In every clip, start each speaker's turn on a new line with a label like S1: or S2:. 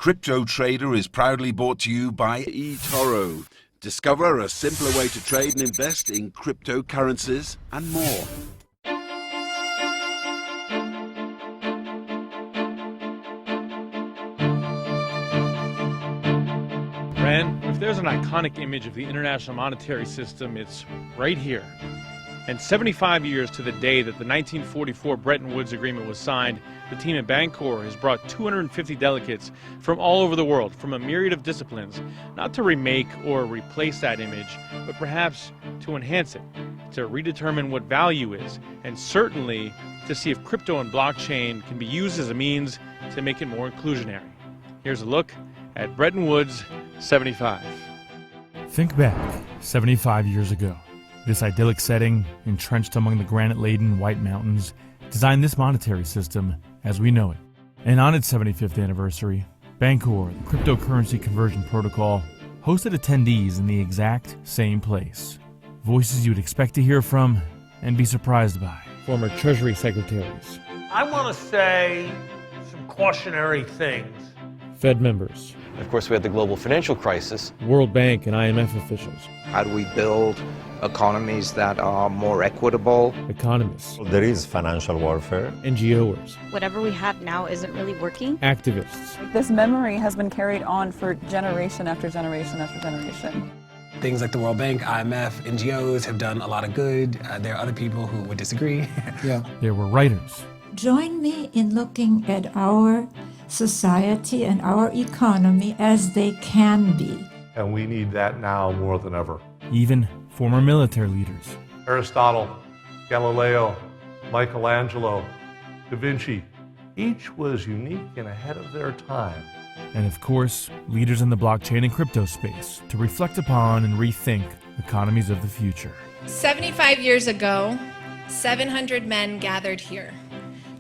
S1: Cryptotrader is proudly brought to you by eToro. Discover a simpler way to trade and invest in cryptocurrencies and more.
S2: Ren, if there's an iconic image of the international monetary system, it's right here. And 75 years to the day that the 1944 Bretton Woods Agreement was signed, the team at Bancor has brought 250 delegates from all over the world, from a myriad of disciplines, not to remake or replace that image, but perhaps to enhance it, to redetermine what value is, and certainly to see if crypto and blockchain can be used as a means to make it more inclusionary. Here's a look at Bretton Woods 75.
S3: Think back 75 years ago. This idyllic setting, entrenched among the granite-laden White Mountains, designed this monetary system as we know it. And on its 75th anniversary, Bancor, the cryptocurrency conversion protocol, hosted attendees in the exact same place. Voices you'd expect to hear from and be surprised by.
S2: Former Treasury Secretaries,
S4: I want to say some cautionary things.
S2: Fed members,
S5: Of course, we had the global financial crisis.
S2: World Bank and IMF officials,
S6: How do we build economies that are more equitable?
S2: economists,
S7: There is financial warfare.
S2: NGOers,
S8: Whatever we have now isn't really working.
S2: activists,
S9: This memory has been carried on for generation after generation after generation.
S10: Things like the World Bank, IMF, NGOs have done a lot of good. There are other people who would disagree.
S3: There were writers,
S11: Join me in looking at our society and our economy as they can be.
S12: And we need that now more than ever.
S3: even former military leaders.
S12: Aristotle, Galileo, Michelangelo, Da Vinci, each was unique and ahead of their time.
S3: And of course, leaders in the blockchain and crypto space to reflect upon and rethink economies of the future.
S13: 75 years ago, 700 men gathered here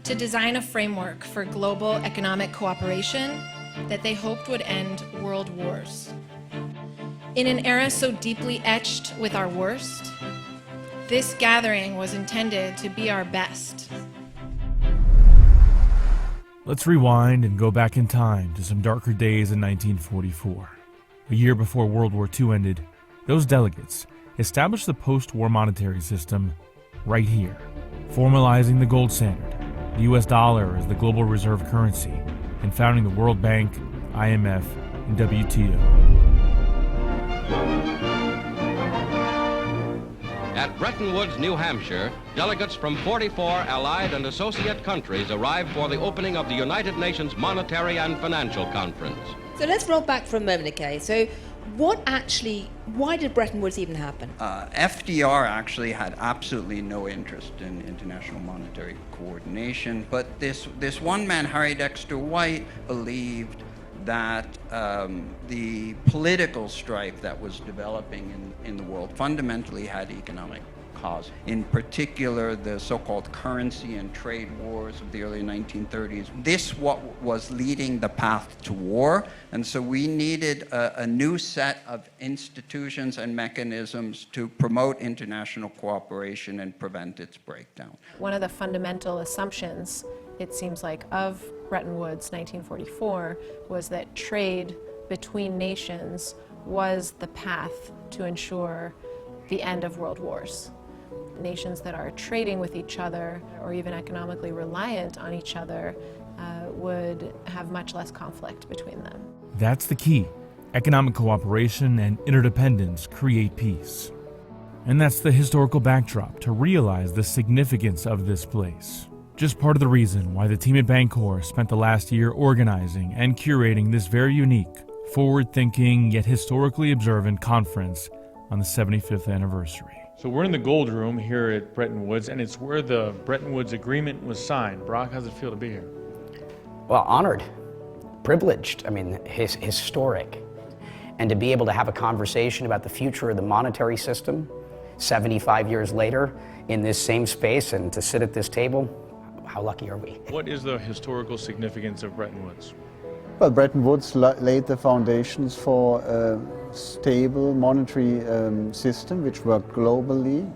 S13: to design a framework for global economic cooperation that they hoped would end world wars. In an era so deeply etched with our worst, this gathering was intended to be our best.
S3: Let's rewind and go back in time to some darker days in 1944. A year before World War II ended, those delegates established the post-war monetary system right here, formalizing the gold standard, the US dollar as the global reserve currency, and founding the World Bank, IMF, and WTO.
S14: At Bretton Woods, New Hampshire, delegates from 44 allied and associate countries arrived for the opening of the United Nations Monetary and Financial Conference.
S15: So let's roll back for a moment, okay? So why did Bretton Woods even happen?
S16: FDR actually had absolutely no interest in international monetary coordination, but this one man, Harry Dexter White, believed that the political strife that was developing in the world fundamentally had economic cause. In particular, the so-called currency and trade wars of the early 1930s. This was leading the path to war, and so we needed a new set of institutions and mechanisms to promote international cooperation and prevent its breakdown.
S13: One of the fundamental assumptions, it seems like, of Bretton Woods 1944 was that trade between nations was the path to ensure the end of world wars. Nations that are trading with each other or even economically reliant on each other would have much less conflict between them.
S3: That's the key. Economic cooperation and interdependence create peace. And that's the historical backdrop to realize the significance of this place. Just part of the reason why the team at Bancor spent the last year organizing and curating this very unique, forward-thinking, yet historically observant conference on the 75th anniversary.
S2: So we're in the gold room here at Bretton Woods, and it's where the Bretton Woods Agreement was signed. Brock, how's it feel to be here?
S17: Well, honored, privileged, historic. And to be able to have a conversation about the future of the monetary system 75 years later in this same space and to sit at this table, how lucky are we?
S2: What is the historical significance of Bretton Woods?
S18: Well, Bretton Woods laid the foundations for a stable monetary system which worked globally.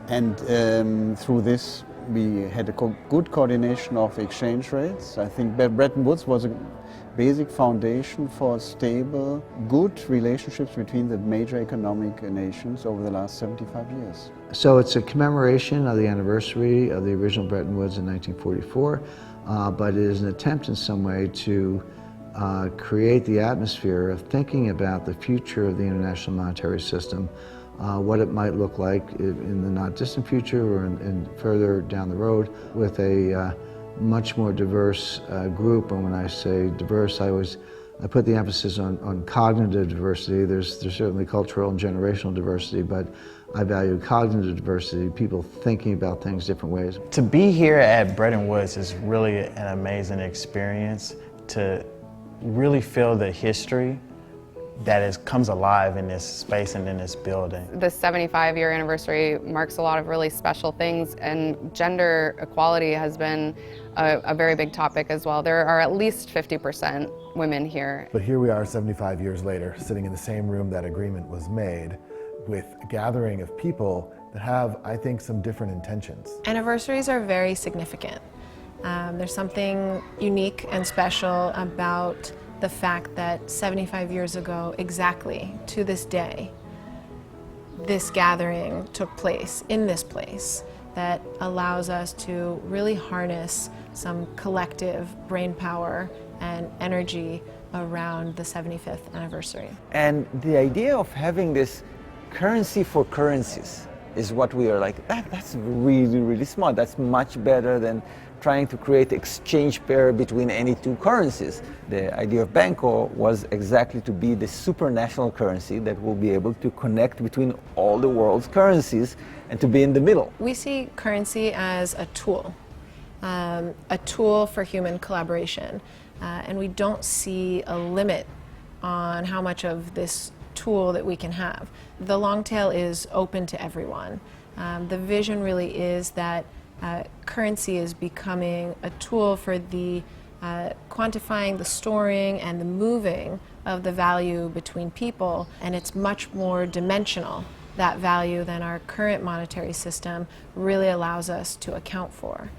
S18: And through this, we had a good coordination of exchange rates. I think Bretton Woods was basic foundation for stable, good relationships between the major economic nations over the last 75 years.
S19: So it's a commemoration of the anniversary of the original Bretton Woods in 1944, but it is an attempt in some way to create the atmosphere of thinking about the future of the international monetary system, what it might look like in the not distant future or in further down the road with a much more diverse group. And when I say diverse, I put the emphasis on cognitive diversity. There's certainly cultural and generational diversity, but I value cognitive diversity, people thinking about things different ways.
S20: To be here at Bretton Woods is really an amazing experience, to really feel the history that comes alive in this space and in this building.
S21: The 75-year anniversary marks a lot of really special things, and gender equality has been a very big topic as well. There are at least 50% women here.
S22: But here we are 75 years later, sitting in the same room that agreement was made, with a gathering of people that have, I think, some different intentions.
S13: Anniversaries are very significant. There's something unique and special about the fact that 75 years ago, exactly to this day, this gathering took place in this place that allows us to really harness some collective brain power and energy around the 75th anniversary.
S23: And the idea of having this currency for currencies is what we are like, that's really, really smart. That's much better than trying to create exchange pair between any two currencies. The idea of Banco was exactly to be the supranational currency that will be able to connect between all the world's currencies and to be in the middle.
S13: We see currency as a tool for human collaboration, and we don't see a limit on how much of this tool that we can have. The long tail is open to everyone. The vision really is that currency is becoming a tool for the quantifying, the storing, and the moving of the value between people, and it's much more dimensional, that value, than our current monetary system really allows us to account for.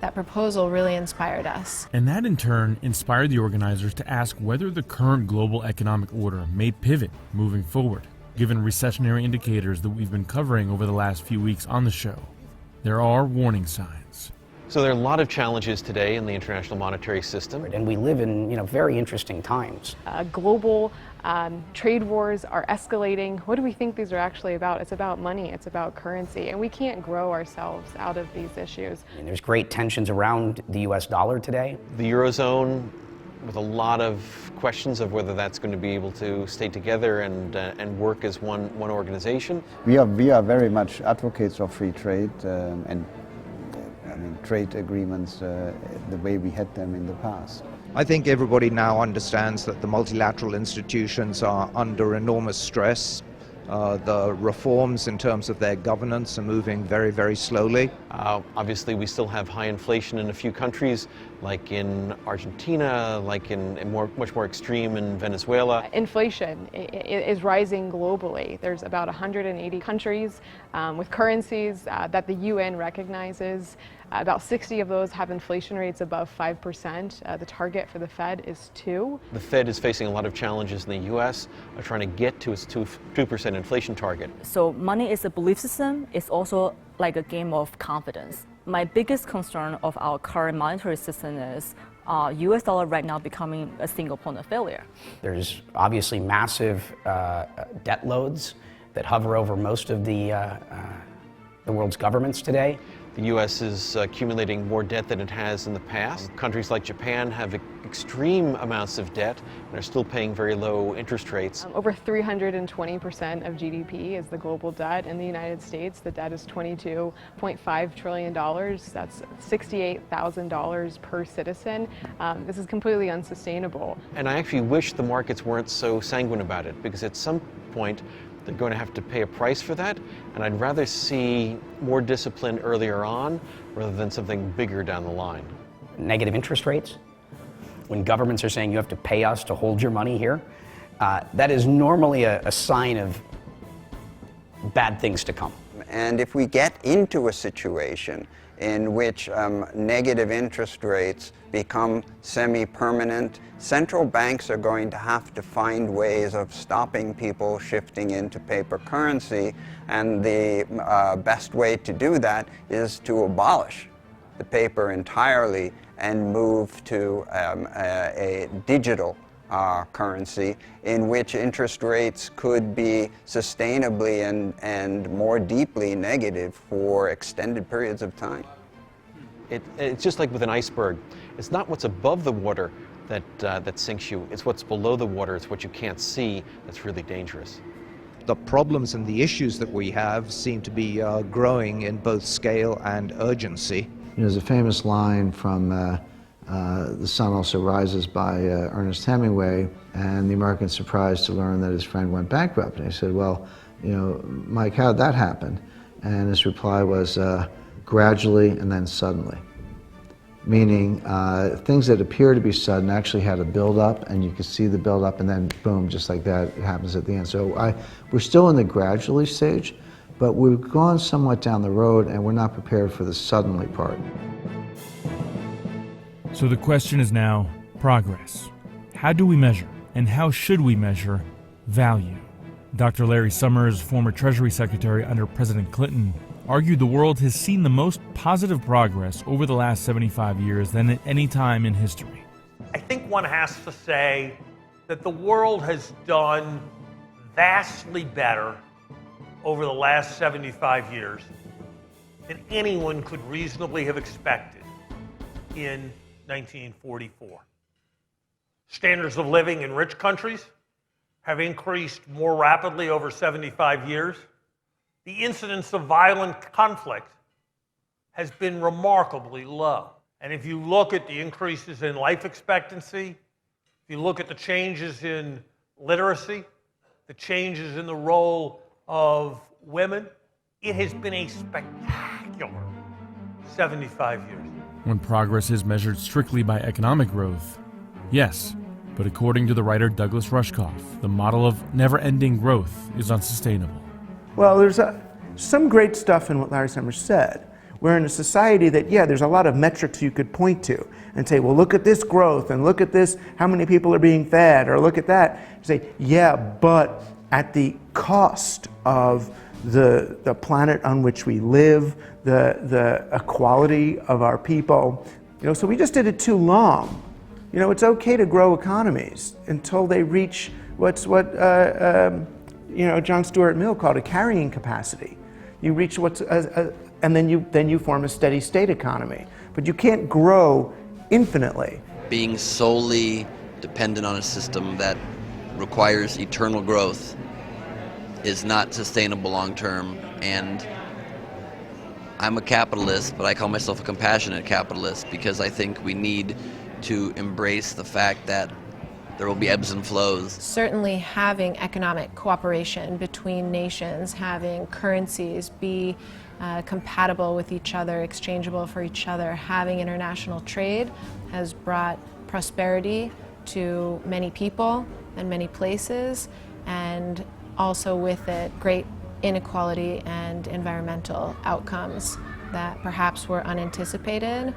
S13: That proposal really inspired us.
S3: And that in turn inspired the organizers to ask whether the current global economic order may pivot moving forward, given recessionary indicators that we've been covering over the last few weeks on the show. There are warning signs.
S5: So there are a lot of challenges today in the international monetary system.
S17: And we live in very interesting times.
S24: Global trade wars are escalating. What do we think these are actually about? It's about money, it's about currency, and we can't grow ourselves out of these issues.
S17: And there's great tensions around the US dollar today.
S5: The Eurozone, with a lot of questions of whether that's going to be able to stay together and work as one organization.
S18: We are very much advocates of free trade and trade agreements the way we had them in the past.
S6: I think everybody now understands that the multilateral institutions are under enormous stress. The reforms in terms of their governance are moving very, very slowly.
S5: Obviously, we still have high inflation in a few countries, like in Argentina, like in much more extreme in Venezuela.
S24: Inflation is rising globally. There's about 180 countries with currencies that the UN recognizes. About 60 of those have inflation rates above 5%. The target for the Fed is 2%.
S5: The Fed is facing a lot of challenges in the U.S. Trying to get to its 2% inflation target.
S25: So money is a belief system. It's also like a game of confidence. My biggest concern of our current monetary system is US dollar right now becoming a single point of failure.
S17: There's obviously massive debt loads that hover over most of the world's governments today.
S5: The U.S. is accumulating more debt than it has in the past. Countries like Japan have extreme amounts of debt and are still paying very low interest rates.
S24: Over 320% of GDP is the global debt. In the United States, the debt is $22.5 trillion. That's $68,000 per citizen. This is completely unsustainable.
S5: And I actually wish the markets weren't so sanguine about it, because at some point, they're going to have to pay a price for that, and I'd rather see more discipline earlier on rather than something bigger down the line.
S17: Negative interest rates, when governments are saying you have to pay us to hold your money here, that is normally a sign of bad things to come.
S16: And if we get into a situation in which negative interest rates become semi-permanent, central banks are going to have to find ways of stopping people shifting into paper currency, and the best way to do that is to abolish the paper entirely and move to a digital currency in which interest rates could be sustainably and more deeply negative for extended periods of time.
S5: It's just like with an iceberg. It's not what's above the water that sinks you. It's what's below the water. It's what you can't see that's really dangerous.
S6: The problems and the issues that we have seem to be growing in both scale and urgency.
S19: There's a famous line from The Sun Also Rises by Ernest Hemingway, and the American's surprised to learn that his friend went bankrupt. And he said, well, Mike, how'd that happen? And his reply was, gradually and then suddenly. Meaning things that appear to be sudden actually had a build-up, and you can see the build-up, and then boom, just like that, it happens at the end. So we're still in the gradually stage, but we've gone somewhat down the road, and we're not prepared for the suddenly part.
S3: So the question is now progress. How do we measure, and how should we measure value? Dr. Larry Summers, former Treasury Secretary under President Clinton, argued the world has seen the most positive progress over the last 75 years than at any time in history.
S12: I think one has to say that the world has done vastly better over the last 75 years than anyone could reasonably have expected in 1944. Standards of living in rich countries have increased more rapidly over 75 years. The incidence of violent conflict has been remarkably low. And if you look at the increases in life expectancy, if you look at the changes in literacy, the changes in the role of women, it has been a spectacular 75 years.
S3: When progress is measured strictly by economic growth, yes, but according to the writer Douglas Rushkoff, the model of never-ending growth is unsustainable.
S1: Well, there's some great stuff in what Larry Summers said. We're in a society that, yeah, there's a lot of metrics you could point to and say, well, look at this growth and look at this, how many people are being fed, or look at that. Say, yeah, but at the cost of the planet on which we live, the equality of our people. So we just did it too long. It's okay to grow economies until they reach what John Stuart Mill called a carrying capacity. You reach and then you form a steady state economy. But you can't grow infinitely.
S4: Being solely dependent on a system that requires eternal growth is not sustainable long term. And I'm a capitalist, but I call myself a compassionate capitalist because I think we need to embrace the fact that there will be ebbs and flows.
S13: Certainly having economic cooperation between nations, having currencies be compatible with each other, exchangeable for each other, having international trade has brought prosperity to many people and many places, and also with it great inequality and environmental outcomes that perhaps were unanticipated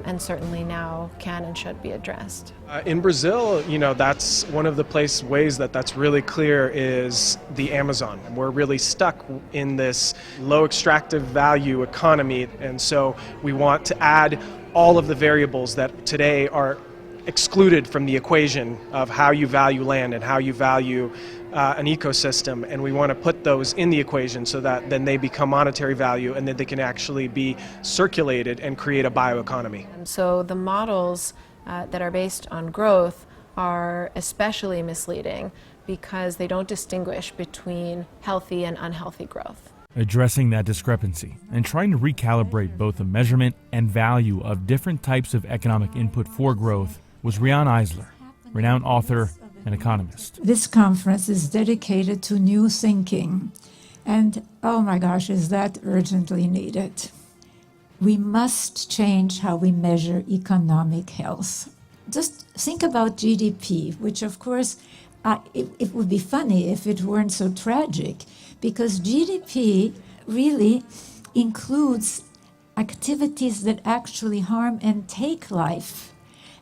S13: and certainly now can and should be addressed.
S7: In Brazil, that's one of the ways that's really clear is the Amazon. We're really stuck in this low extractive value economy, and so we want to add all of the variables that today are excluded from the equation of how you value land and how you value an ecosystem, and we want to put those in the equation so that then they become monetary value and that they can actually be circulated and create a bioeconomy.
S13: And so the models that are based on growth are especially misleading because they don't distinguish between healthy and unhealthy growth.
S3: Addressing that discrepancy and trying to recalibrate both the measurement and value of different types of economic input for growth was Rian Eisler, renowned author and economist.
S11: This conference is dedicated to new thinking, and oh my gosh, is that urgently needed. We must change how we measure economic health. Just think about GDP, which of course, it would be funny if it weren't so tragic, because GDP really includes activities that actually harm and take life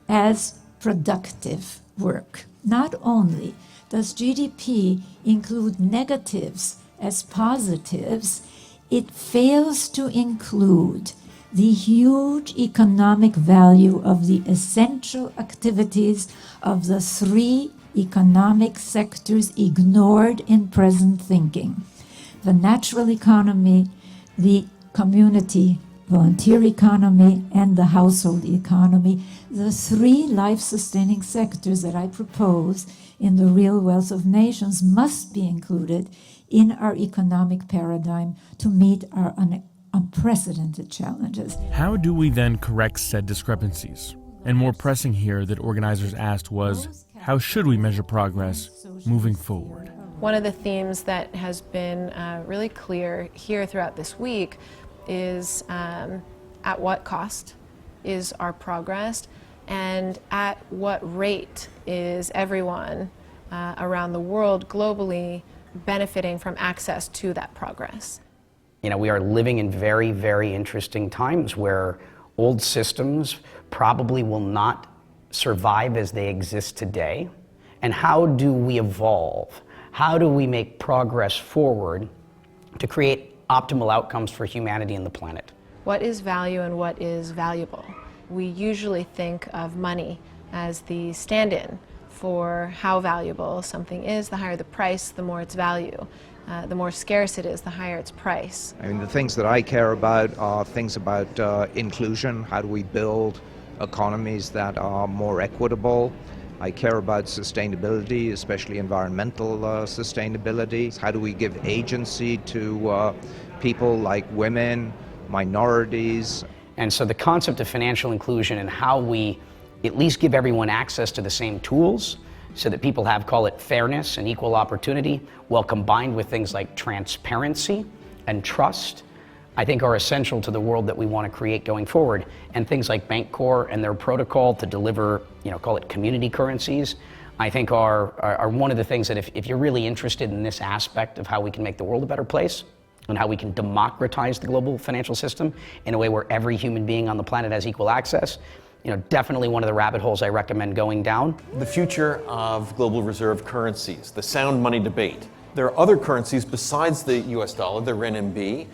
S11: as productive work. Not only does GDP include negatives as positives, it fails to include the huge economic value of the essential activities of the three economic sectors ignored in present thinking: the natural economy, the community volunteer economy, and the household economy, the three life-sustaining sectors that I propose in the real wealth of nations must be included in our economic paradigm to meet our unprecedented challenges.
S3: How do we then correct said discrepancies? And more pressing here that organizers asked was, how should we measure progress moving forward?
S13: One of the themes that has been really clear here throughout this week is at what cost is our progress, and at what rate is everyone around the world globally benefiting from access to that progress.
S17: You know, we are living in very, very interesting times where old systems probably will not survive as they exist today. And how do we evolve? How do we make progress forward to create optimal outcomes for humanity and the planet?
S13: What is value and what is valuable? We usually think of money as the stand-in for how valuable something is. The higher the price, the more its value. The more scarce it is, the higher its price.
S6: I mean, the things that I care about are things about inclusion. How do we build economies that are more equitable? I care about sustainability, especially environmental sustainability. How do we give agency to people like women, minorities?
S17: And so the concept of financial inclusion and how we at least give everyone access to the same tools so that people have, call it fairness and equal opportunity, while combined with things like transparency and trust, I think are essential to the world that we want to create going forward. And things like Bank Corps and their protocol to deliver, call it community currencies, I think are one of the things that if you're really interested in this aspect of how we can make the world a better place and how we can democratize the global financial system in a way where every human being on the planet has equal access, definitely one of the rabbit holes I recommend going down.
S5: The future of global reserve currencies, the sound money debate. There are other currencies besides the US dollar, the renminbi,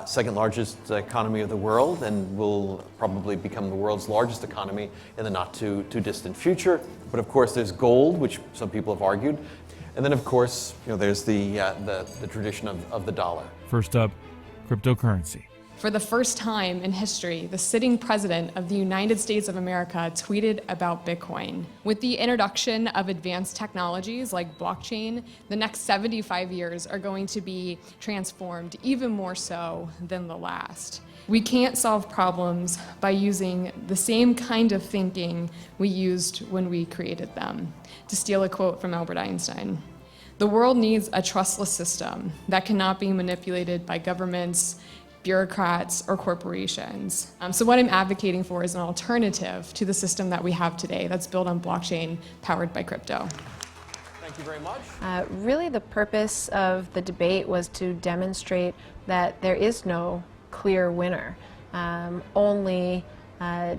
S5: second largest economy of the world, and will probably become the world's largest economy in the not too distant future. But of course there's gold, which some people have argued. And then of course, there's the tradition of the dollar.
S3: First up, cryptocurrency.
S24: For the first time in history, the sitting president of the United States of America tweeted about Bitcoin. With the introduction of advanced technologies like blockchain, the next 75 years are going to be transformed even more so than the last. We can't solve problems by using the same kind of thinking we used when we created them. To steal a quote from Albert Einstein, the world needs a trustless system that cannot be manipulated by governments, bureaucrats, or corporations. So what I'm advocating for is an alternative to the system that we have today that's built on blockchain powered by crypto.
S5: Thank you very much.
S13: Really the purpose of the debate was to demonstrate that there is no clear winner, only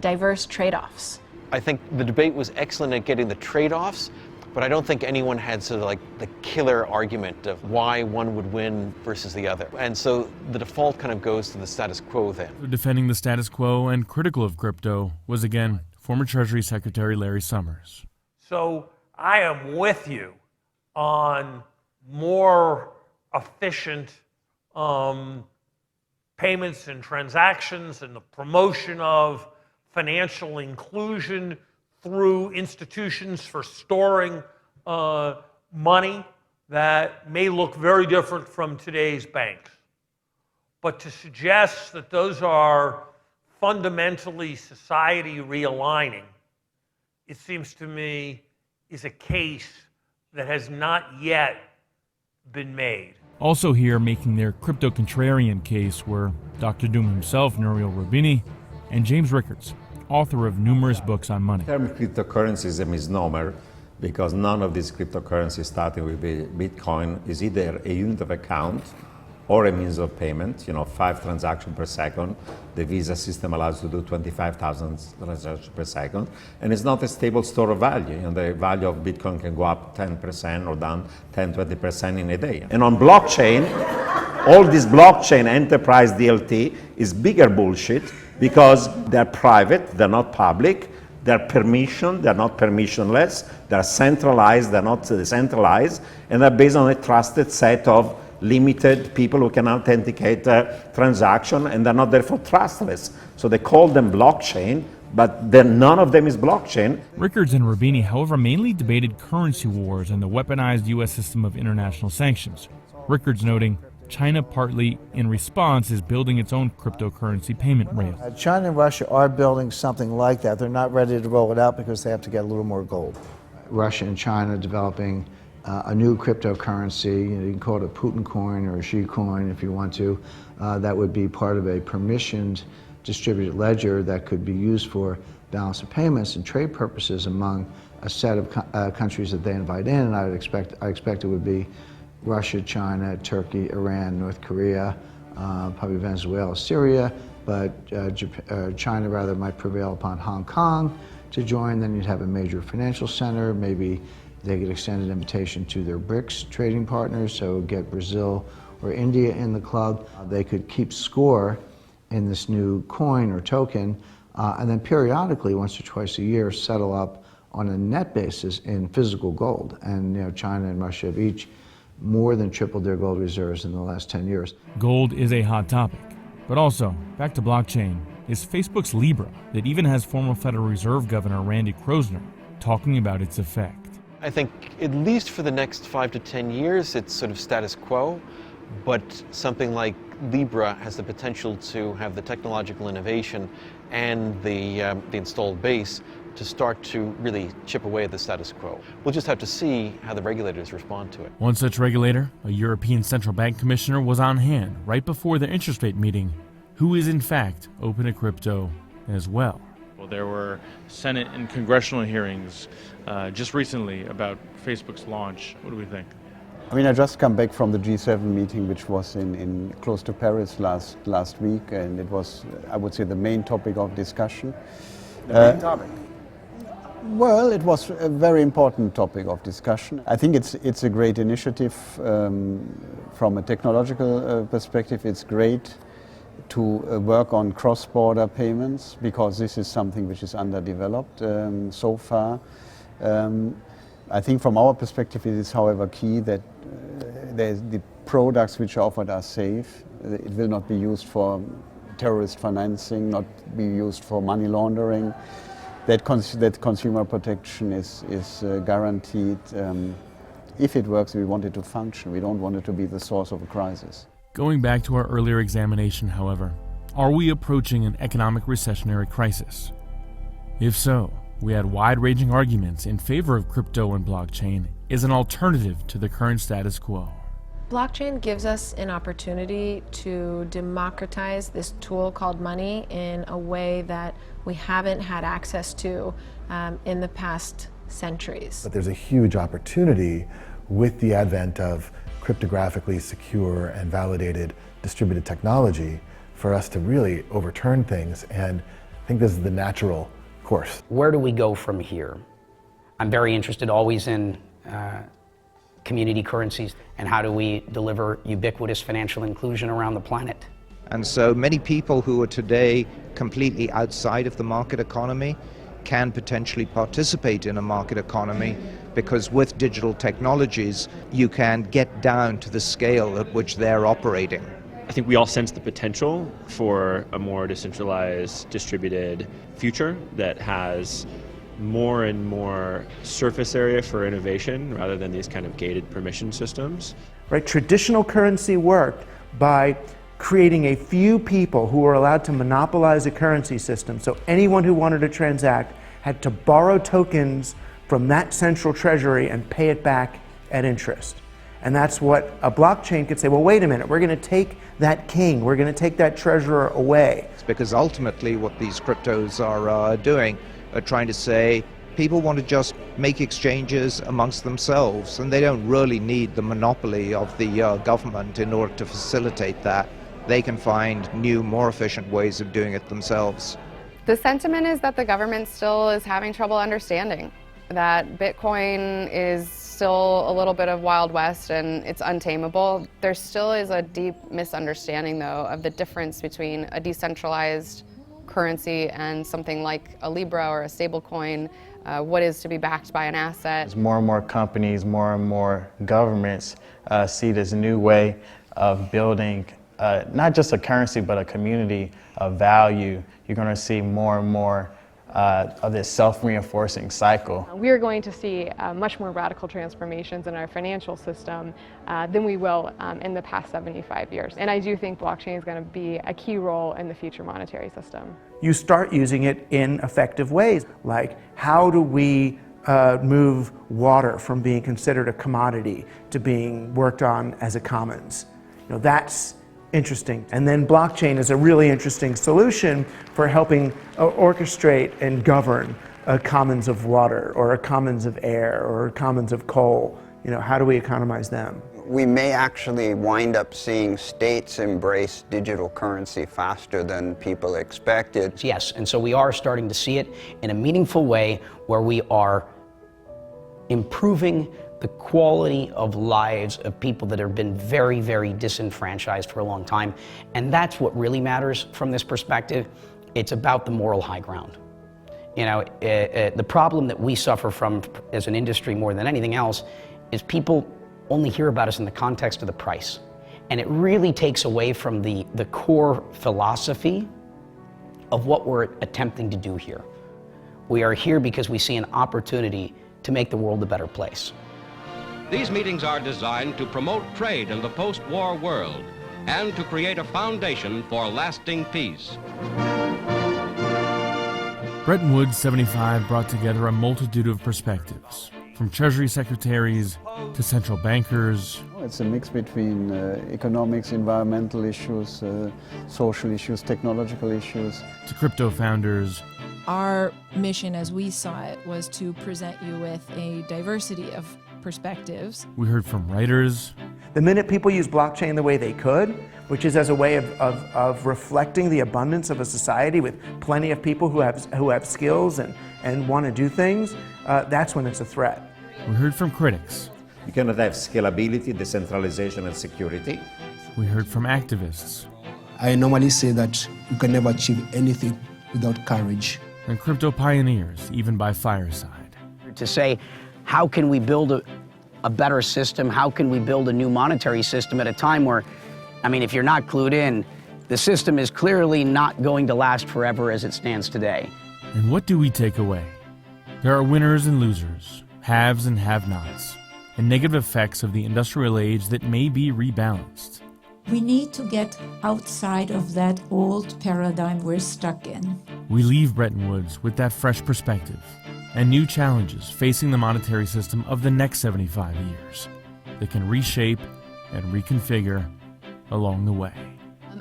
S13: diverse trade-offs.
S5: I think the debate was excellent at getting the trade-offs, but I don't think anyone had sort of like the killer argument of why one would win versus the other. And so the default kind of goes to the status quo then.
S3: Defending the status quo and critical of crypto was again former Treasury Secretary Larry Summers.
S12: So I am with you on more efficient payments and transactions and the promotion of financial inclusion through institutions for storing money that may look very different from today's banks. But to suggest that those are fundamentally society realigning, it seems to me, is a case that has not yet been made.
S3: Also here making their crypto-contrarian case were Dr. Doom himself, Nouriel Roubini, and James Rickards, author of numerous books on money.
S8: The term cryptocurrency is a misnomer because none of these cryptocurrencies starting with Bitcoin is either a unit of account or a means of payment, 5 transactions per second. The Visa system allows you to do 25,000 transactions per second. And it's not a stable store of value. The value of Bitcoin can go up 10% or down 10, 20% in a day. And on blockchain, all this blockchain enterprise DLT is bigger bullshit because they're private, they're not public, they're permissioned, they're not permissionless, they're centralized, they're not decentralized, and they're based on a trusted set of limited people who can authenticate transaction, and they're not therefore trustless. So they call them blockchain, but then none of them is blockchain.
S3: Rickards and Rubini, however, mainly debated currency wars and the weaponized U.S. system of international sanctions. Rickards noting China, partly in response, is building its own cryptocurrency payment rails.
S19: China and Russia are building something like that. They're not ready to roll it out because they have to get a little more gold. Russia and China developing a new cryptocurrency. You can call it a Putin coin or a Xi coin if you want to. That would be part of a permissioned distributed ledger that could be used for balance of payments and trade purposes among a set of countries that they invite in. And I expect it would be Russia, China, Turkey, Iran, North Korea, probably Venezuela, Syria, but China rather might prevail upon Hong Kong to join. Then you'd have a major financial center. Maybe they could extend an invitation to their BRICS trading partners, so get Brazil or India in the club. They could keep score in this new coin or token, and then periodically, once or twice a year, settle up on a net basis in physical gold. And China and Russia have each more than tripled their gold reserves in the last 10 years.
S3: Gold is a hot topic. But also, back to blockchain, is Facebook's Libra that even has former Federal Reserve Governor Randy Kroszner talking about its effect.
S5: I think at least for the next 5 to 10 years, it's sort of status quo, but something like Libra has the potential to have the technological innovation and the installed base to start to really chip away at the status quo. We'll just have to see how the regulators respond to it.
S3: One such regulator, a European Central Bank commissioner, was on hand right before the interest rate meeting, who is in fact open to crypto as well.
S2: Well, there were Senate and congressional hearings just recently about Facebook's launch. What do we think?
S18: I mean, I just come back from the G7 meeting, which was in close to Paris last week, and it was, I would say, the main topic of discussion.
S19: The main topic?
S18: Well, it was a very important topic of discussion. I think it's a great initiative from a technological perspective. It's great to work on cross-border payments because this is something which is underdeveloped so far. I think from our perspective it is, however, key that the products which are offered are safe. It will not be used for terrorist financing, not be used for money laundering. That consumer protection is guaranteed. If it works, we want it to function. We don't want it to be the source of a crisis.
S3: Going back to our earlier examination, however, are we approaching an economic recessionary crisis? If so, we had wide-ranging arguments in favor of crypto and blockchain as an alternative to the current status quo.
S13: Blockchain gives us an opportunity to democratize this tool called money in a way that we haven't had access to in the past centuries.
S22: But there's a huge opportunity with the advent of cryptographically secure and validated distributed technology for us to really overturn things, and I think this is the natural course.
S17: Where do we go from here? I'm very interested always in community currencies and how do we deliver ubiquitous financial inclusion around the planet.
S6: And so many people who are today completely outside of the market economy can potentially participate in a market economy because with digital technologies you can get down to the scale at which they're operating.
S9: I think we all sense the potential for a more decentralized, distributed future that has more and more surface area for innovation rather than these kind of gated permission systems.
S1: Right? Traditional currency worked by creating a few people who were allowed to monopolize a currency system. So anyone who wanted to transact had to borrow tokens from that central treasury and pay it back at interest. And that's what a blockchain could say, well, wait a minute, we're going to take that king, we're going to take that treasurer away.
S6: Because ultimately what these cryptos are doing are trying to say People want to just make exchanges amongst themselves, and they don't really need the monopoly of the government in order to facilitate that. They can find new, more efficient ways of doing it themselves.
S10: The sentiment is that the government still is having trouble understanding that Bitcoin is still a little bit of Wild West and it's untamable. There still is a deep misunderstanding, though, of the difference between a decentralized currency and something like a Libra or a stable coin, what is to be backed by an asset.
S14: As more and more companies, more and more governments see this new way of building not just a currency, but a community of value, you're going to see more and more of this self-reinforcing cycle.
S24: We are going to see much more radical transformations in our financial system than we will in the past 75 years. And I do think blockchain is going to be a key role in the future monetary system.
S1: You start using it in effective ways, like how do we move water from being considered a commodity to being worked on as a commons? You know, that's interesting. And then blockchain is a really interesting solution for helping orchestrate and govern a commons of water or a commons of air or a commons of coal. You know, how do we economize them?
S15: We may actually wind up seeing states embrace digital currency faster than people expected.
S17: Yes, and so we are starting to see it in a meaningful way where we are improving the quality of lives of people that have been very, very disenfranchised for a long time. And that's what really matters from this perspective. It's about the moral high ground. You know, the problem that we suffer from as an industry more than anything else is people only hear about us in the context of the price. And it really takes away from the core philosophy of what we're attempting to do here. We are here because we see an opportunity to make the world a better place.
S20: These meetings are designed to promote trade in the post-war world and to create a foundation for lasting peace.
S3: Bretton Woods 75 brought together a multitude of perspectives, from Treasury secretaries to central bankers.
S18: It's a mix between economics, environmental issues, social issues, technological issues.
S3: To crypto founders.
S21: Our mission, as we saw it, was to present you with a diversity of perspectives.
S3: We heard from writers.
S1: The minute people use blockchain the way they could, which is as a way of reflecting the abundance of a society with plenty of people who have skills and want to do things, that's when it's a threat.
S3: We heard from critics.
S8: You cannot have scalability, decentralization, and security.
S3: We heard from activists.
S26: I normally say that you can never achieve anything without courage.
S3: And crypto pioneers, even by fireside.
S17: To say, how can we build a better system? How can we build a new monetary system at a time where, I mean, if you're not clued in, the system is clearly not going to last forever as it stands today.
S3: And what do we take away? There are winners and losers, haves and have-nots, and negative effects of the industrial age that may be rebalanced.
S11: We need to get outside of that old paradigm we're stuck in.
S3: We leave Bretton Woods with that fresh perspective and new challenges facing the monetary system of the next 75 years that can reshape and reconfigure along the way.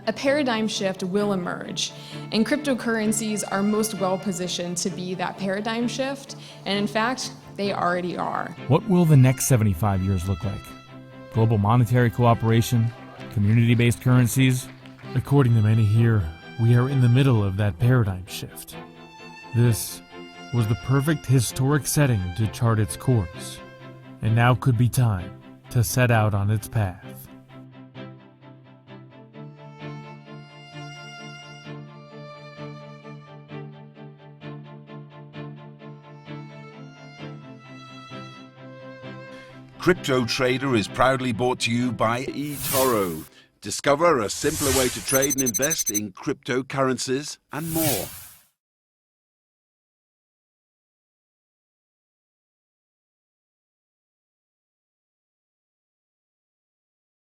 S24: A paradigm shift will emerge, and cryptocurrencies are most well-positioned to be that paradigm shift, and in fact, they already are.
S3: What will the next 75 years look like? Global monetary cooperation? Community-based currencies? According to many here, we are in the middle of that paradigm shift. This was the perfect historic setting to chart its course, and now could be time to set out on its path.
S27: Cryptotrader is proudly brought to you by eToro. Discover a simpler way to trade and invest in cryptocurrencies and more.